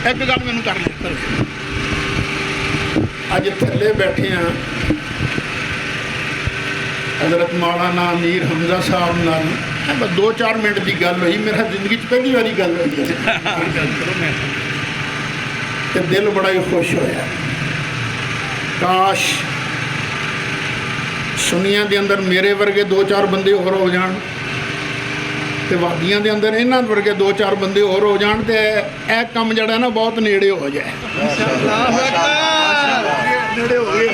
ایک گل مینوں کر لیا کرو اج تھلے بیٹھے ہیں حضرت مولانا امیر حمزہ صاحب نال بس 2-4 منٹ کی گل ہوئی میرا زندگی پہلی باری گل ہوئی ہے تو دل بڑا ہی خوش ہویا کاش سنیاں دے اندر میرے ورگے 2-4 بندے اور ہو جان تے وادیاں دے اندر انہاں ورگے 2-4 بندے اور ہو جان تے اے کم جڑا نا بہت نیڑے ہو جائے نیڑے ہو گئے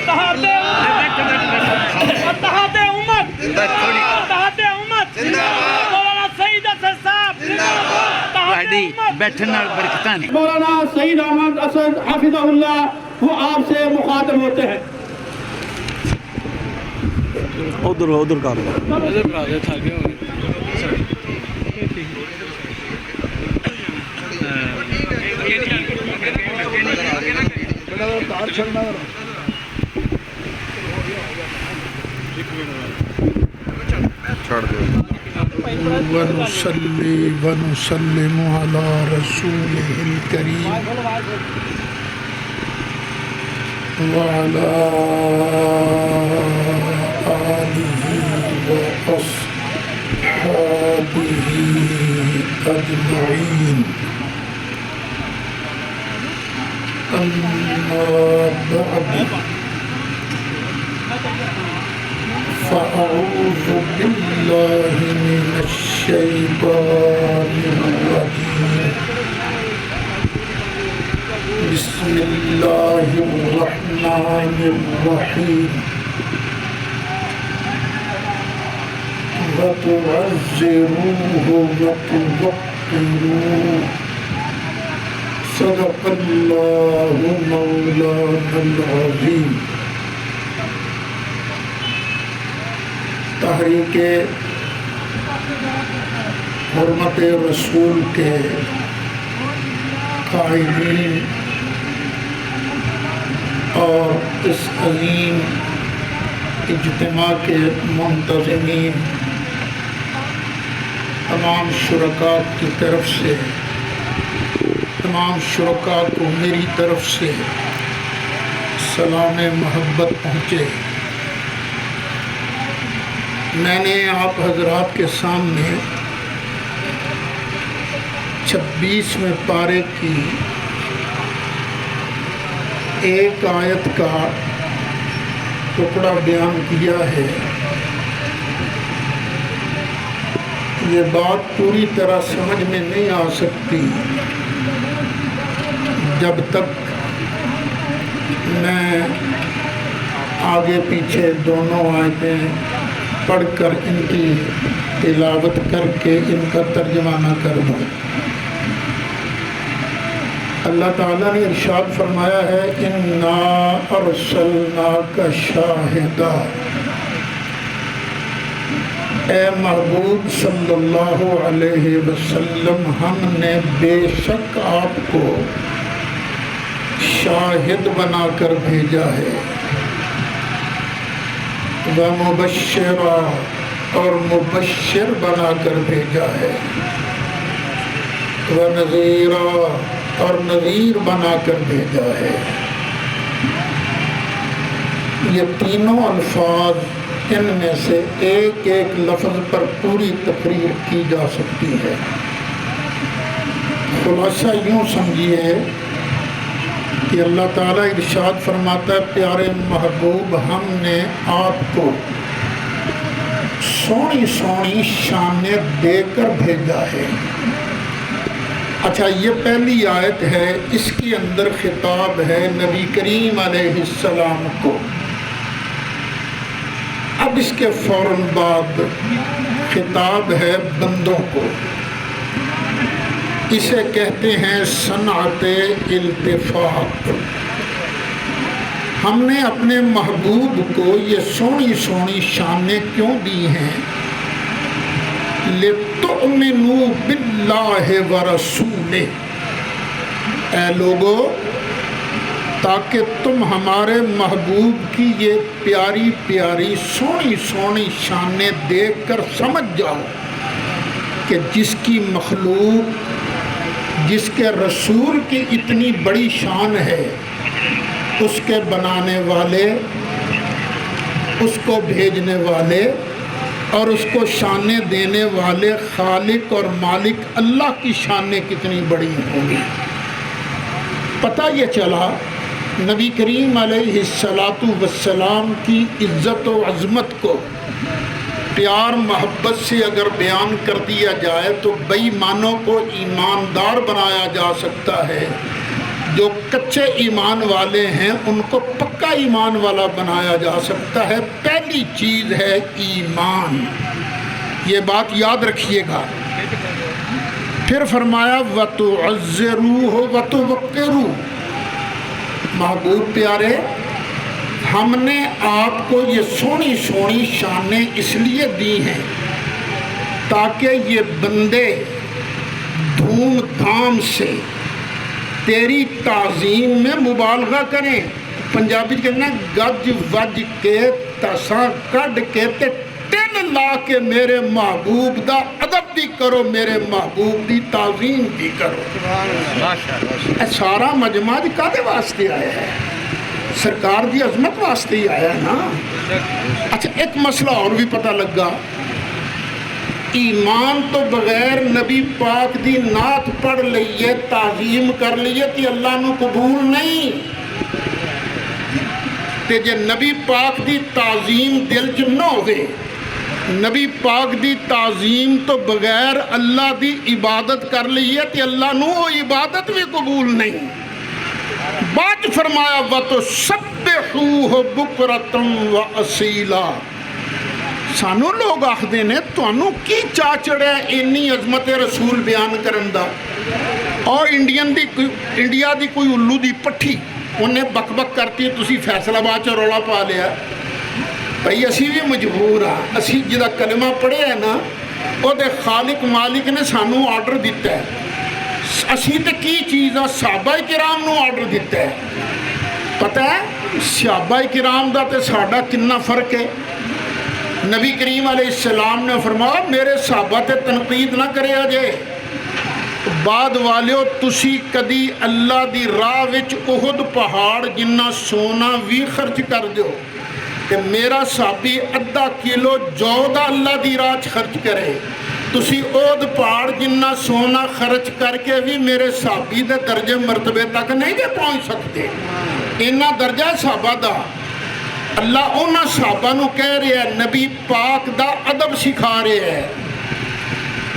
مولانا سعید احمد اسد حافظہ اللہ وہ آپ سے مخاطب ہوتے ہیں ادھر کر ونصلي ونسلم على رسوله الكريم وعلى آله وأصحابه أجمعين أما بعد فأعوذ بالله من الشيطان الرجيم بسم الله الرحمن الرحيم وتعزروه وتوقروه صدق الله مولانا العظيم تحریک حرمت رسول کے قائدین اور اس عظیم اجتماع کے منتظمین تمام شرکاء کی طرف سے تمام شرکاء کو میری طرف سے سلام محبت پہنچے میں نے آپ حضرات کے سامنے 26ویں پارے کی ایک آیت کا ٹکڑا بیان کیا ہے یہ بات پوری طرح سمجھ میں نہیں آ سکتی جب تک میں آگے پیچھے دونوں آیتیں پڑھ کر ان کی تلاوت کر کے ان کا ترجمہ نہ کر دوں اللہ تعالیٰ نے ارشاد فرمایا ہے اِنَّا أَرْسَلْنَاكَ شَاهِدًا اے محبوب صلی اللہ علیہ وسلم ہم نے بے شک آپ کو شاہد بنا کر بھیجا ہے وَمُبَشِّرًا اور مبشر بنا کر بھیجا ہے وَنَذِيرًا اور نذیر بنا کر بھیجا ہے یہ تینوں الفاظ ان میں سے ایک ایک لفظ پر پوری تقریر کی جا سکتی ہے خلاصہ یوں سمجھیے کہ اللہ تعالیٰ ارشاد فرماتا ہے پیارے محبوب ہم نے آپ کو سونی سونی شانیں دے کر بھیجا ہے اچھا یہ پہلی آیت ہے اس کے اندر خطاب ہے نبی کریم علیہ السلام کو اب اس کے فوراً بعد خطاب ہے بندوں کو اسے کہتے ہیں صنعت التفات ہم نے اپنے محبوب کو یہ سونی سونی شانیں کیوں دی ہیں لِتُؤْمِنُوا بِاللَّهِ وَرَسُولِهِ اے لوگو تاکہ تم ہمارے محبوب کی یہ پیاری پیاری سونی سونی شانیں دیکھ کر سمجھ جاؤ کہ جس کی مخلوق جس کے رسول کی اتنی بڑی شان ہے، اس کے بنانے والے، اس کو بھیجنے والے اور اس کو شانیں دینے والے خالق اور مالک اللہ کی شانیں کتنی بڑی ہوں گی۔ پتہ یہ چلا نبی کریم علیہ السلام کی عزت و عظمت کو پیار محبت سے اگر بیان کر دیا جائے تو بے ایمانوں کو ایماندار بنایا جا سکتا ہے، جو کچے ایمان والے ہیں ان کو پکا ایمان والا بنایا جا سکتا ہے۔ پہلی چیز ہے ایمان، یہ بات یاد رکھیے گا۔ پھر فرمایا وَتُعَزِّرُوهُ وَتُوَقِّرُوهُ، محبوب پیارے ہم نے آپ کو یہ سونی سونی شانیں اس لیے دی ہیں تاکہ یہ بندے دھوم دھام سے تیری تعظیم میں مبالغہ کریں۔ پنجابی کہنا گج وج کے تساں کڈ کے تے تن لا کے میرے محبوب دا ادب بھی کرو، میرے محبوب دی تعظیم بھی کرو۔ سارا مجمع کادے واسطے آیا ہے؟ سرکار دی عظمت واسطے ہی آیا ہے نا۔ اچھا ایک مسئلہ اور بھی پتہ لگا، ایمان تو بغیر نبی پاک دی نعت پڑھ لئیے، تعظیم کر لئیے تی اللہ نو قبول نہیں تے جے نبی پاک دی تعظیم دل چ نہ ہوئے، نبی پاک دی تعظیم تو بغیر اللہ دی عبادت کر لئیے تی اللہ نو عبادت بھی قبول نہیں۔ بات فرمایا وَتُسَبِّحُوهُ بُكْرَةً وَأَصِيلًا، سانو لوگ آخدے نے تانوں کی چاہ چڑھے انی عظمت رسول بیان کرن دا، اور انڈیا دی کوئی الو دی پٹھی انہیں بک بک کرتی ہے تسی فیصل آباد چ رولا پا لیا۔ بھئی اسی بھی مجبور ہاں، اسی جدا کلمہ پڑھے ہیں نا وہ دے خالق مالک نے سانو آرڈر دیتا ہے، اسی تے کی چیز ہے صحابہ کرام نو آرڈر دیتا ہے۔ پتہ ہے صحابہ کرام دا تے ساڈا کتنا فرق ہے؟ نبی کریم علیہ السلام نے فرمایا میرے صحابہ تے تنقید نہ کرے آجے، بعد والیو تسی کدی اللہ دی راہ وچ احد پہاڑ جنہ سونا بھی خرچ کر دیو کہ میرا صحابی ادھا کلو جو دا اللہ دی راہ خرچ کرے، تسی احد پہاڑ جنہ سونا خرچ کر کے بھی میرے صحابی دے درجے مرتبے تک نہیں دے پہنچ سکتے۔ انہا درجہ صحابہ دا اللہ انہا صحابہ نو کہہ رہے ہیں، نبی پاک دا ادب سکھا رہے ہیں۔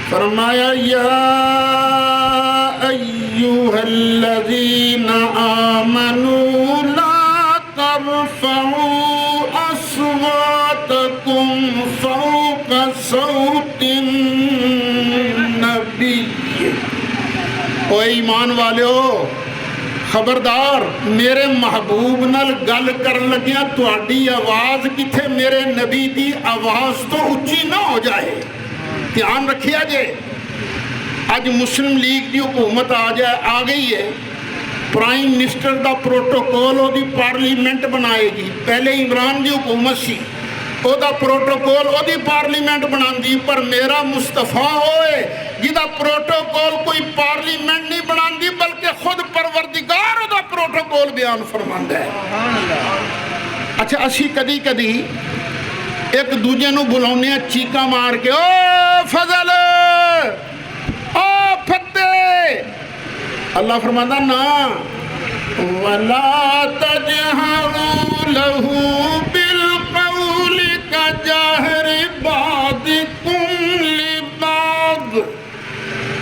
فرمایا یا ایوہ الذین آمنوا لا ترفعوا اصواتکم فوق صوت النبی، او ایمان والے ہو خبردار میرے محبوب نال گل کر لگیا تہاڈی آواز کتھے میرے نبی دی آواز تو اچھی نہ ہو جائے۔ دھیان رکھیا جے آج مسلم لیگ دی حکومت آ گئی ہے، prime minister the protocol O the parliament بنائے گی۔ پہلے عمران دی حکومت سی او the protocol O the parliament بنان دی، پر میرا مصطفیٰ ہوئے جدا پروٹوکول کوئی پارلیمنٹ نہیں بنان دی بلکہ خود پروردگار او دا پروٹوکول بیان فرماندہ ہے۔ اچھا اسی کدی کدی ایک دوجے نو بلاؤنے چیکا مار کے او فضل او فتح، اللہ فرماندہ نا وَلَا تَجْهَرُوا لَهُ بِالْقَوْلِ كَجَهْرِ بَعْضِكُمْ لِبَعْضٍ،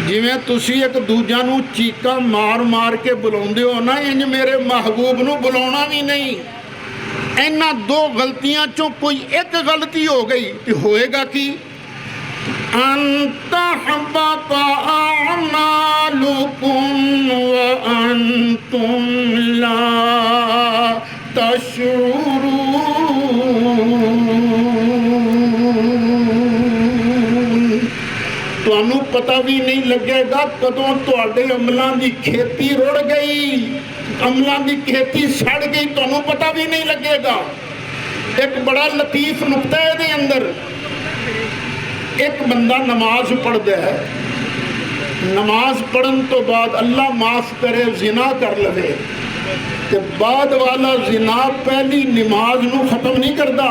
جی میں تسی ایک دوجہ نو چیکا مار مار کے بلاؤندے ہو نا، انج میرے محبوب نو بلاؤنا بھی نہیں۔ اینا دو غلطیاں چوں کوئی ایک غلطی ہو گئی تو ہوئے گا کی ان تحبط اعمالکم وانتم لا تشعرون، تو انہوں پتہ بھی نہیں لگے گا کدوں تواڈے عملان دی کھیتی رڑ گئی، عملان دی کھیتی سڑ گئی، تو انہوں پتہ بھی نہیں لگے گا۔ ایک بڑا لطیف نقطہ ہے دے اندر، ایک بندہ نماز پڑھ دے ہے، نماز پڑھن تو بعد اللہ معاف کرے زنا کر لوے کہ بعد والا زنا پہلی نماز نو ختم نہیں کرتا.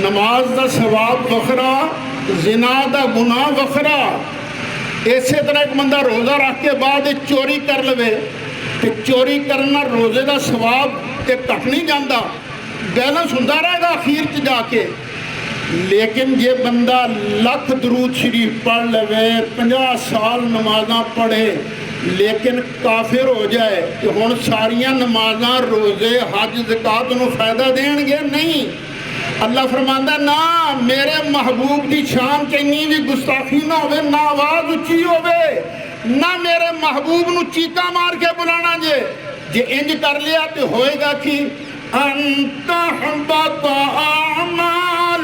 نماز دا ثواب وکھرا، زنا دا گناہ وکھرا. اسی طرح ایک بندہ روزہ رکھ کے بعد چوری کر لوے تو چوری کرنا روزے دا ثواب تے کٹ نہیں جاتا، بیلنس ہوتا رہے گا اخیر چ جا کے. لیکن جے بندہ لکھ درود شریف پڑھ لوے، 50 سال نمازاں پڑھے لیکن کافر ہو جائے کہ ہن ساریاں نمازاں روزے حج زکات نو فائدہ دین گے؟ نہیں. اللہ فرماندا نا میرے محبوب دی شان چنی بھی گستاخی نہ ہوئے، نہ آواز اچھی ہوئے، نہ میرے محبوب نو چیکا مار کے بلانا جے انج کر لیا تو ہوئے گا کہ انت حبط اعمالکم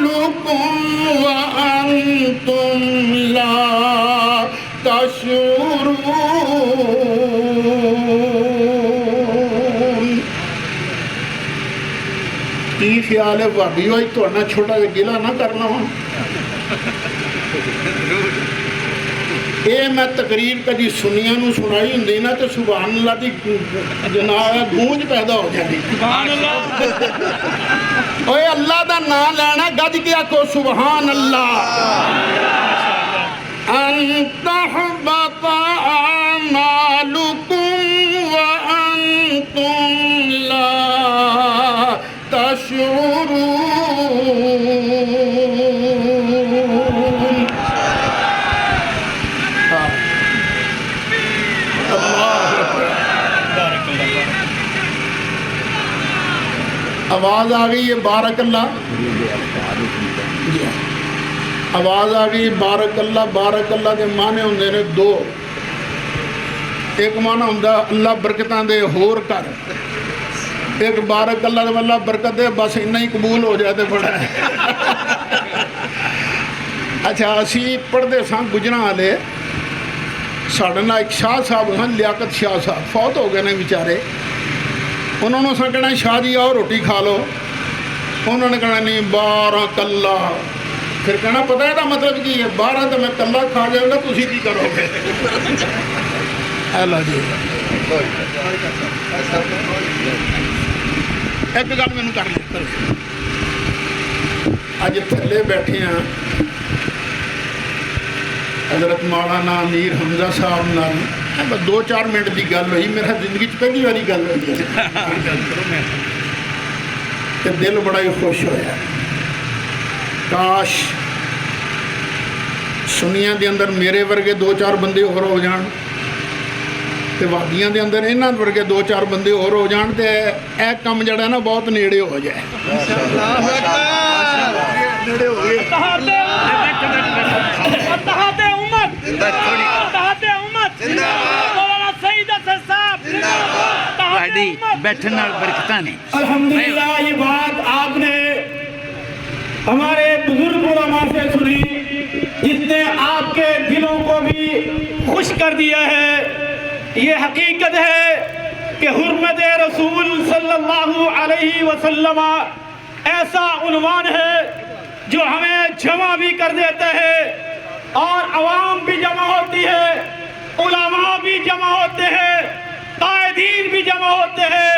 وانتم لا تشعرون. کی خیال ہے بھابی ہوئی تو نہ چھوٹا جا گلا نہ کرنا ہوں. اے میں تقریر کدی سنیاں نو سنائی ہوں دینا تو سبحان اللہ دی جناب گونج پیدا ہو جاتی. سبحان اللہ. اوے اللہ دا نام لینا گج کیا کو سبحان اللہ. انت حبط اعمالکم وانتم لا تشعرون. آواز آ گئی ہے بارک اللہ. آواز آ گئی بارک اللہ. بارک اللہ کے معنی ہوندے نے دو. ایک معنی ہوندا اللہ برکتاں دے ہور کر، ایک بارک اللہ دے اللہ برکت دے بس اتنا ہی قبول ہو جائے تو بڑا ہے. اچھا اسی پڑھتے ساں گجراں والے، ساڈے نال ایک شاہ صاحب سن لیاقت شاہ صاحب فوت ہو گئے نے بیچارے. انہوں نے اساں کہنا شاہ جی آؤ روٹی کھا لو. انہوں نے کہنا نہیں بارک اللہ. پھر کہنا پتہ ہے دا مطلب کی ہے؟ 12 تو میں کلا کھا جاؤں گا، تسی کی کرو گے؟ اللہ جی ایک گل مینوں کر لے. اج تھلے بیٹھے ہیں حضرت مولانا امیر حمزہ صاحب نال 2-4 منٹ کی گل ہوئی. میرا زندگی پہلی باری گل ہوئی تو دل بڑا ہی خوش ہویا. کاش سنیاں دے اندر میرے ورگے 2-4 بندے اور ہو جان تے وادیاں دے اندر انہاں ورگے 2-4 بندے اور ہو جان تے اے کم جڑا ہے نا بہت نیڑے ہو جائے. نیڑے ہو گئے. بیٹھنا برکتاں نے. الحمدللہ یہ بات آپ نے ہمارے بزرگ علماء سے سنی جس نے آپ کے دلوں کو بھی خوش کر دیا ہے. یہ حقیقت ہے کہ حرمت رسول صلی اللہ علیہ وسلم ایسا عنوان ہے جو ہمیں جمع بھی کر دیتا ہے اور عوام بھی جمع ہوتی ہے، علماء بھی جمع ہوتے ہیں، قائدین بھی جمع ہوتے ہیں.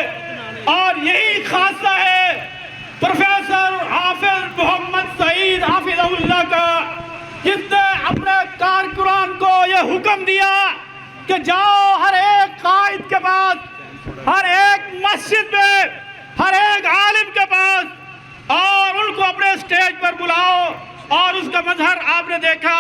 اور یہی خاصہ ہے پروفیسر حافظ محمد سعید حافظ اللہ کا، جس نے اپنے کارکنان کو یہ حکم دیا کہ جاؤ ہر ایک قائد کے پاس، ہر ایک مسجد میں، ہر ایک عالم کے پاس اور ان کو اپنے اسٹیج پر بلاؤ. اور اس کا مظہر آپ نے دیکھا